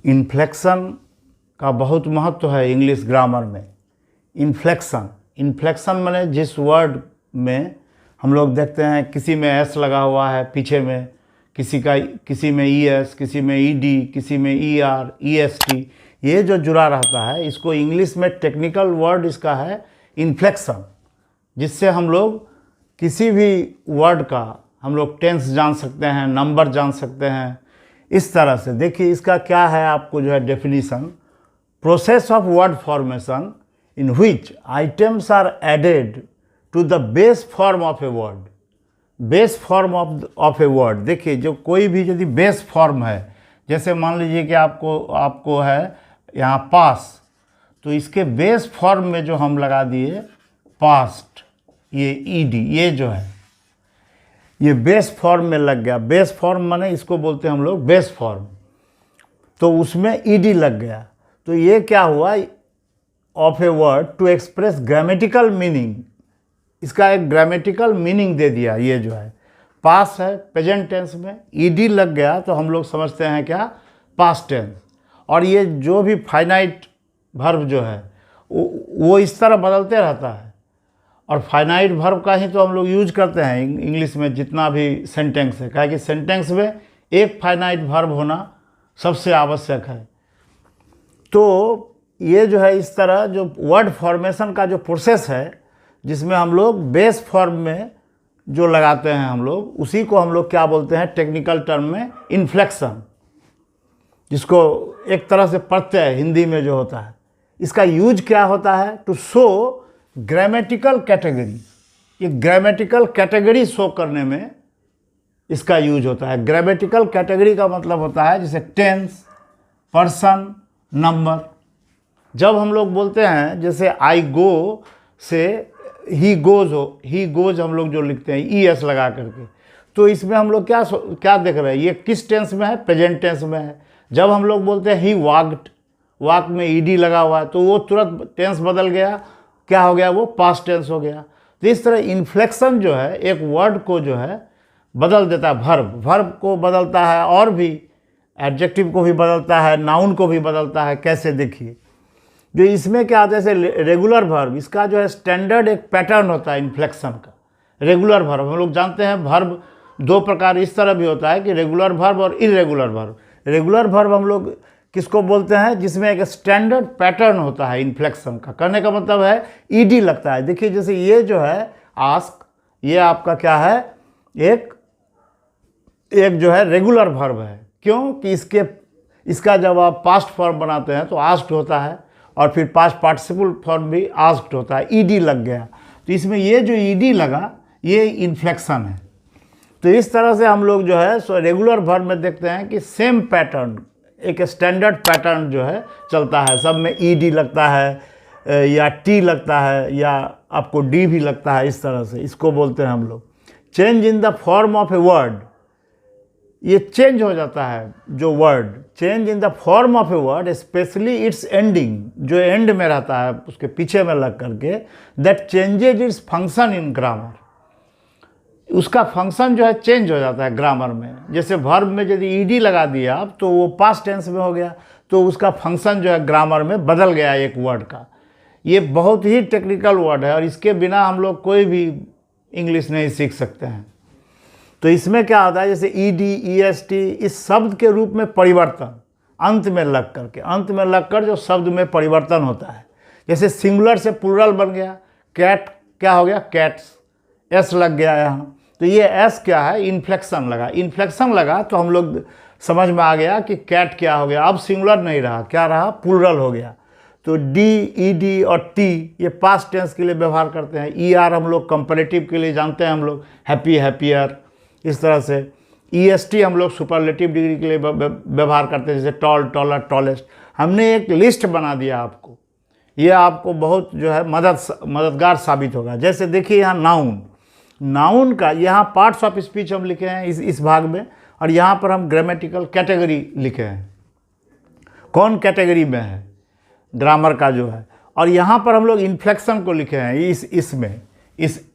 Inflection का बहुत महत्व है इंग्लिश ग्रामर में। इन्फ्लेक्शन माने जिस वर्ड में हम लोग देखते हैं किसी में एस लगा हुआ है पीछे में, किसी में ई एस, किसी में ई डी, किसी में E R, E S T, ये जो जुड़ा रहता है इसको इंग्लिश में टेक्निकल वर्ड इसका है इन्फ्लेक्शन, जिससे हम लोग किसी भी वर्ड का हम लोग टेंस जान सकते हैं, नंबर जान सकते हैं। इस तरह से देखिए इसका क्या है, आपको जो है definition, process of word formation in which items are added to the base form of a word. Base form of a word, देखिए जो कोई भी यदि बेस फॉर्म है, जैसे मान लीजिए कि आपको है यहाँ पास, तो इसके बेस फॉर्म में जो हम लगा दिए पास्ट, ये ईडी, ये जो है ये बेस फॉर्म में लग गया। बेस फॉर्म माने इसको बोलते हैं हम लोग बेस फॉर्म, तो उसमें ईडी लग गया, तो ये क्या हुआ, of a word to express grammatical meaning, इसका एक ग्रामेटिकल मीनिंग दे दिया। ये जो है पास है प्रेजेंट टेंस में, ईडी लग गया तो हम लोग समझते हैं क्या, पास्ट टेंस। और ये जो भी फाइनाइट वर्ब जो है वो इस तरह बदलते रहता है, और फाइनाइट वर्ब का ही तो हम लोग यूज करते हैं इंग्लिश में जितना भी सेंटेंस है, काहे कि सेंटेंस में एक फाइनाइट वर्ब होना सबसे आवश्यक है। तो ये जो है इस तरह जो वर्ड फॉर्मेशन का जो प्रोसेस है, जिसमें हम लोग बेस फॉर्म में जो लगाते हैं हम लोग, उसी को हम लोग क्या बोलते हैं टेक्निकल टर्म में इन्फ्लेक्शन, जिसको एक तरह से प्रत्यय हिंदी में जो होता है। इसका यूज क्या होता है, टू शो ग्रामेटिकल कैटेगरी, ये ग्रामेटिकल कैटेगरी शो करने में इसका यूज होता है। ग्रामेटिकल कैटेगरी का मतलब होता है जैसे टेंस, पर्सन, नंबर। जब हम लोग बोलते हैं जैसे आई गो से ही गोज हो, ही गोज हम लोग जो लिखते हैं ई एस लगा करके, तो इसमें हम लोग क्या देख रहे हैं, ये किस टेंस में है, प्रेजेंट टेंस में है। जब हम लोग बोलते हैं ही वॉक्ड, वॉक में ईडी लगा हुआ है, तो वो तुरंत टेंस बदल गया, क्या हो गया, वो पास्ट टेंस हो गया। तो इस तरह इन्फ्लेक्शन जो है एक वर्ड को जो है बदल देता है, वर्ब को बदलता है, और भी एडजेक्टिव को भी बदलता है, नाउन को भी बदलता है। कैसे, देखिए जो इसमें क्या आता है, जैसे रेगुलर वर्ब, इसका जो है स्टैंडर्ड एक पैटर्न होता है इन्फ्लेक्शन का। रेगुलर वर्ब हम लोग जानते हैं, वर्ब दो प्रकार इस तरह भी होता है कि रेगुलर वर्ब और इरेगुलर वर्ब। रेगुलर वर्ब हम लोग किसको बोलते हैं, जिसमें एक स्टैंडर्ड पैटर्न होता है इन्फ्लेक्शन का। कहने का मतलब है ईडी लगता है। देखिए जैसे ये जो है आस्क, ये आपका क्या है, एक जो है रेगुलर वर्ब है। क्यों कि इसका जब आप पास्ट फॉर्म बनाते हैं तो आस्क्ड होता है, और फिर पास्ट पार्टिसिपल फॉर्म भी आस्क्ड होता है। ईडी लग गया, तो इसमें ये जो ईडी लगा ये इन्फ्लेक्शन है। तो इस तरह से हम लोग जो है सो रेगुलर वर्ब में देखते हैं कि सेम पैटर्न, एक स्टैंडर्ड पैटर्न जो है चलता है, सब में ईडी लगता है या टी लगता है या आपको डी भी लगता है। इस तरह से इसको बोलते हैं हम लोग change in the form of a word. ये चेंज हो जाता है जो word, change in the form of a word, specially it's ending, जो एंड में रहता है उसके पीछे में लग करके, that changes its function in grammar. उसका फंक्शन जो है चेंज हो जाता है ग्रामर में। जैसे वर्ब में यदि ईडी लगा दिया आप तो वो पास्ट टेंस में हो गया, तो उसका फंक्शन जो है ग्रामर में बदल गया एक वर्ड का। ये बहुत ही टेक्निकल वर्ड है, और इसके बिना हम लोग कोई भी इंग्लिश नहीं सीख सकते हैं। तो इसमें क्या होता है, जैसे E D, E S T, इस शब्द के रूप में परिवर्तन अंत में लग करके, अंत में लगकर जो शब्द में परिवर्तन होता है। जैसे सिंगुलर से प्लूरल बन गया, कैट क्या हो गया, कैट्स, एस लग गया यहाँ, तो ये एस क्या है, इन्फ्लेक्शन लगा। इन्फ्लेक्शन लगा तो हम लोग समझ में आ गया कि कैट क्या हो गया, अब सिंगुलर नहीं रहा, क्या रहा, प्लूरल हो गया। तो डी, ई डी और टी ये पास्ट टेंस के लिए व्यवहार करते हैं। ई आर हम लोग कंपैरेटिव के लिए जानते हैं, हम लोग हैप्पी, हैप्पियर, इस तरह से। ई एस टी हम लोग सुपरलेटिव डिग्री के लिए व्यवहार करते हैं, जैसे टॉल, टॉलर, टॉलेस्ट। हमने एक लिस्ट बना दिया आपको, ये आपको बहुत जो है मददगार साबित होगा। जैसे देखिए यहाँ नाउन का यहाँ पार्ट्स ऑफ स्पीच हम लिखे हैं इस भाग में, और यहाँ पर हम ग्रामेटिकल कैटेगरी लिखे हैं, कौन कैटेगरी में है ग्रामर का जो है। और यहाँ पर हम लोग इन्फ्लेक्शन को लिखे हैं,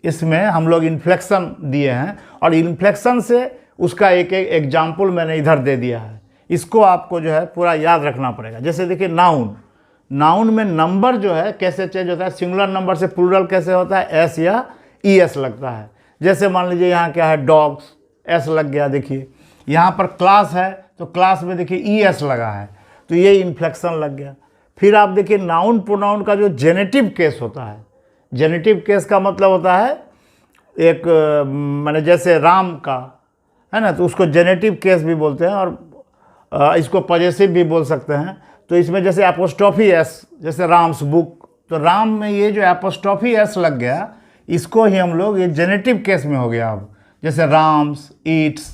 इसमें हम लोग इन्फ्लेक्शन दिए हैं, और इन्फ्लेक्शन से उसका एक एग्जाम्पल मैंने इधर दे दिया है। इसको आपको जो है पूरा याद रखना पड़ेगा। जैसे देखिए नाउन, नाउन में नंबर जो है कैसे चेंज होता है, सिंगुलर नंबर से प्लूरल कैसे होता है, एस या ई एस लगता है। जैसे मान लीजिए यहाँ क्या है, डॉग्स, एस लग गया। देखिए यहाँ पर क्लास है तो क्लास में देखिए ई एस लगा है, तो ये इन्फ्लेक्शन लग गया। फिर आप देखिए नाउन प्रोनाउन का जो जेनेटिव केस होता है, जेनेटिव केस का मतलब होता है एक माने जैसे राम का है ना, तो उसको जेनेटिव केस भी बोलते हैं और इसको पॉजेसिव भी बोल सकते हैं। तो इसमें जैसे एपोस्ट्रॉफी एस, जैसे राम्स बुक, तो राम में ये जो एपोस्ट्रॉफी एस लग गया, इसको ही हम लोग ये जेनेटिव केस में हो गया। अब जैसे राम्स, ईट्स,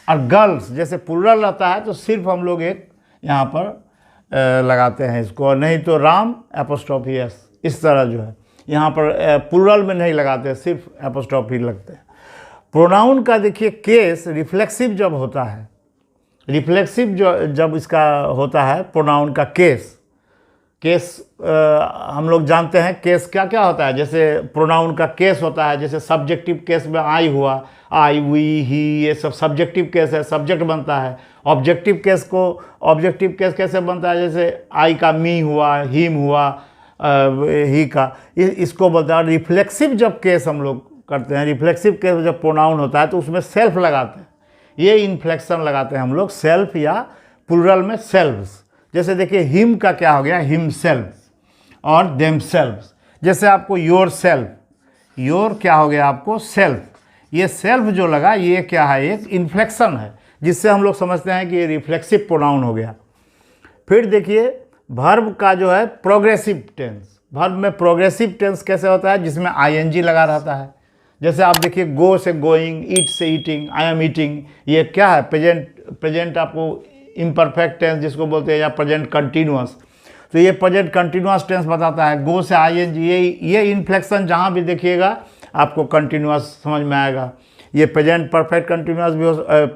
और गर्ल्स जैसे प्लूरल रहता है तो सिर्फ हम लोग एक यहाँ पर लगाते हैं इसको, और नहीं तो राम एपोस्ट्रॉफी एस, इस तरह जो है यहाँ पर प्लूरल में नहीं लगाते, सिर्फ एपोस्ट्रॉफी लगते हैं। प्रोनाउन का देखिए केस रिफ्लेक्सिव जब होता है, रिफ्लेक्सिव जो जब इसका होता है प्रोनाउन का केस, हम लोग जानते हैं केस क्या क्या होता है। जैसे प्रोनाउन का केस होता है, जैसे सब्जेक्टिव केस में आई हुआ, आई, वी, ही, ये सब सब्जेक्टिव केस है, सब्जेक्ट बनता है। ऑब्जेक्टिव केस कैसे बनता है, जैसे आई का मी हुआ, हिम हुआ, ही का, इसको बोलता है। रिफ्लेक्सिव जब केस हम लोग करते हैं, रिफ्लेक्सिव केस जब प्रोनाउन होता है तो उसमें सेल्फ लगाते हैं, ये इन्फ्लेक्शन लगाते हैं हम लोग, सेल्फ या प्लूरल में सेल्व्स। जैसे देखिए हिम का क्या हो गया, हिम सेल्फ और देम सेल्व्स। जैसे आपको योर सेल्फ, योर क्या हो गया आपको सेल्फ, ये सेल्फ जो लगा ये क्या है, एक इन्फ्लेक्शन है, जिससे हम लोग समझते हैं कि ये रिफ्लेक्सिव प्रोनाउन हो गया। फिर देखिए वर्ब का जो है प्रोग्रेसिव टेंस, वर्ब में प्रोग्रेसिव टेंस कैसे होता है, जिसमें आईएनजी लगा रहता है। जैसे आप देखिए गो से गोइंग, ईट से ईटिंग, आई एम ईटिंग, ये क्या है, प्रेजेंट आपको इम्परफेक्ट टेंस जिसको बोलते हैं, या प्रेजेंट कंटिन्यूअस। तो ये प्रेजेंट कंटिन्यूअस टेंस बताता है। गो से आईएनजी, ये इन्फ्लेक्शन जहाँ भी देखिएगा आपको कंटिन्यूअस समझ में आएगा। ये प्रेजेंट परफेक्ट कंटिन्यूअस भी हो,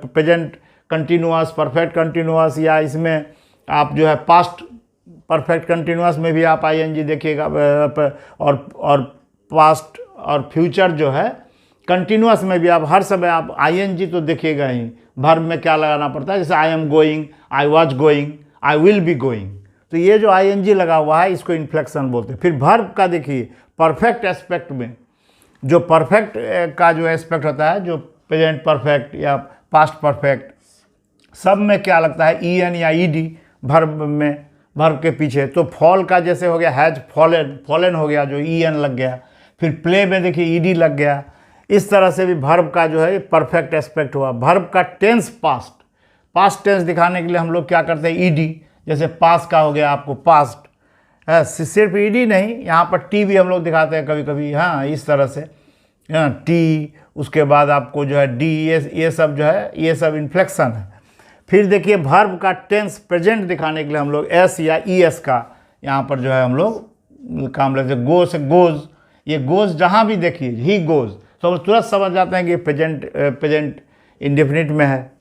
प्रेजेंट कंटिन्यूअस, परफेक्ट कंटिन्यूअस, या इसमें आप जो है पास्ट परफेक्ट कंटिन्यूअस में भी आप आईएनजी देखिएगा, और पास्ट और फ्यूचर जो है कंटिन्यूअस में भी आप हर समय आप आईएनजी तो देखिएगा ही। वर्ब में क्या लगाना पड़ता है, जैसे I am going, I was going, I will be going, तो ये जो आईएनजी लगा हुआ है इसको इन्फ्लेक्शन बोलते हैं। फिर वर्ब का देखिए परफेक्ट एस्पेक्ट में, जो परफेक्ट का जो एस्पेक्ट होता है, जो प्रेजेंट परफेक्ट या पास्ट परफेक्ट, सब में क्या लगता है, ई एन या ई डी वर्ब में, वर्ब के पीछे। तो फॉल का जैसे हो गया हैज फॉलन, फॉलन हो गया जो ई एन लग गया। फिर प्ले में देखिए ई डी लग गया। इस तरह से भी वर्ब का जो है परफेक्ट एस्पेक्ट हुआ। वर्ब का टेंस पास्ट, पास्ट टेंस दिखाने के लिए हम लोग क्या करते हैं, ई डी। जैसे पास का हो गया आपको पास्ट है, सिर्फ ई डी नहीं, यहाँ पर टी भी हम लोग दिखाते हैं कभी कभी, हाँ इस तरह से, हाँ टी, उसके बाद आपको जो है डी, ये सब जो है ये सब इन्फ्लेक्शन है। फिर देखिए वर्ब का टेंस प्रेजेंट दिखाने के लिए हम लोग एस या ई एस का यहाँ पर जो है हम लोग काम लेते हैं। गो से गोज, ये गोज जहाँ भी देखिए ही गोज, तो तुरंत समझ जाते हैं कि प्रेजेंट इंडेफिनिट में है,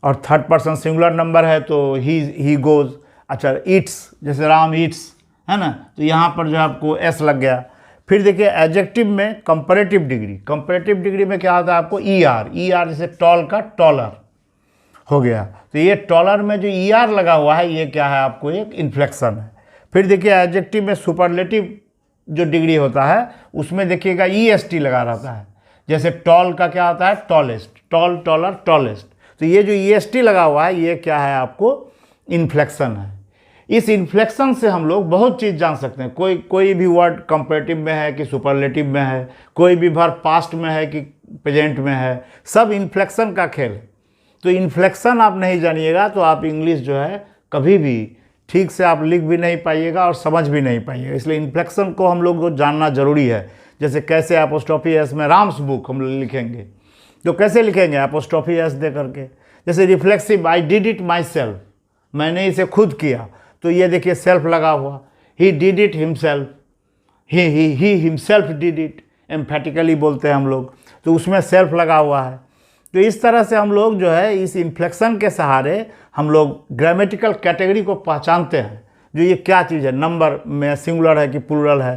और थर्ड पर्सन सिंगुलर नंबर है तो ही गोज। अच्छा ईट्स, जैसे राम ईट्स है ना, तो यहाँ पर जो आपको एस लग गया। फिर देखिए एडजेक्टिव में कंपैरेटिव डिग्री, कंपैरेटिव डिग्री में क्या होता है आपको, ई आर, जैसे टॉल का टॉलर हो गया। तो ये टॉलर में जो ई आर लगा हुआ है ये क्या है आपको, एक इन्फ्लेक्शन है। फिर देखिए एडजेक्टिव में सुपरलेटिव जो डिग्री होता है उसमें देखिएगा ई एस टी लगा रहता है। जैसे टॉल का क्या होता है, टॉलेस्ट, टॉल, टॉलर, टॉलेस्ट, तो ये जो ई एस टी लगा हुआ है ये क्या है आपको, इन्फ्लेक्शन है। इस इन्फ्लेक्शन से हम लोग बहुत चीज़ जान सकते हैं। कोई भी वर्ड कंपैरेटिव में है कि सुपरलेटिव में है, कोई भी वर्ब पास्ट में है कि प्रेजेंट में है, सब इन्फ्लेक्शन का खेल है। तो इन्फ्लेक्शन आप नहीं जानिएगा तो आप इंग्लिश जो है कभी भी ठीक से आप लिख भी नहीं पाइएगा और समझ भी नहीं पाइएगा। इसलिए इन्फ्लेक्शन को हम लोग को जानना जरूरी है। जैसे कैसे एपोस्ट्रोफी एस में राम्स बुक हम लिखेंगे, तो कैसे लिखेंगे, एपोस्ट्रोफी एस दे करके। जैसे reflexive, I did it my self, मैंने इसे खुद किया, तो ये देखिए सेल्फ लगा हुआ। He did it himself, he himself did it, emphatically बोलते हैं हम लोग, तो उसमें सेल्फ लगा हुआ है। तो इस तरह से हम लोग जो है इस इन्फ्लेक्शन के सहारे हम लोग ग्रामेटिकल कैटेगरी को पहचानते हैं, जो ये क्या चीज़ है, नंबर में सिंगुलर है कि प्लूरल है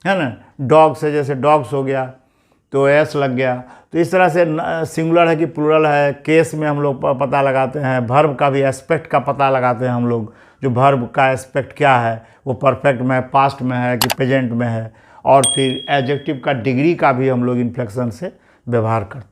ना। डॉग्स है, जैसे डॉग्स हो गया, तो एस लग गया। तो इस तरह से सिंगुलर है कि प्लूरल है, केस में हम लोग पता लगाते हैं, वर्ब का भी एस्पेक्ट का पता लगाते हैं हम लोग, जो वर्ब का एस्पेक्ट क्या है, वो परफेक्ट में, पास्ट में है कि प्रेजेंट में है, और फिर एडजेक्टिव का डिग्री का भी हम लोग इन्फ्लेक्शन से व्यवहार करते हैं।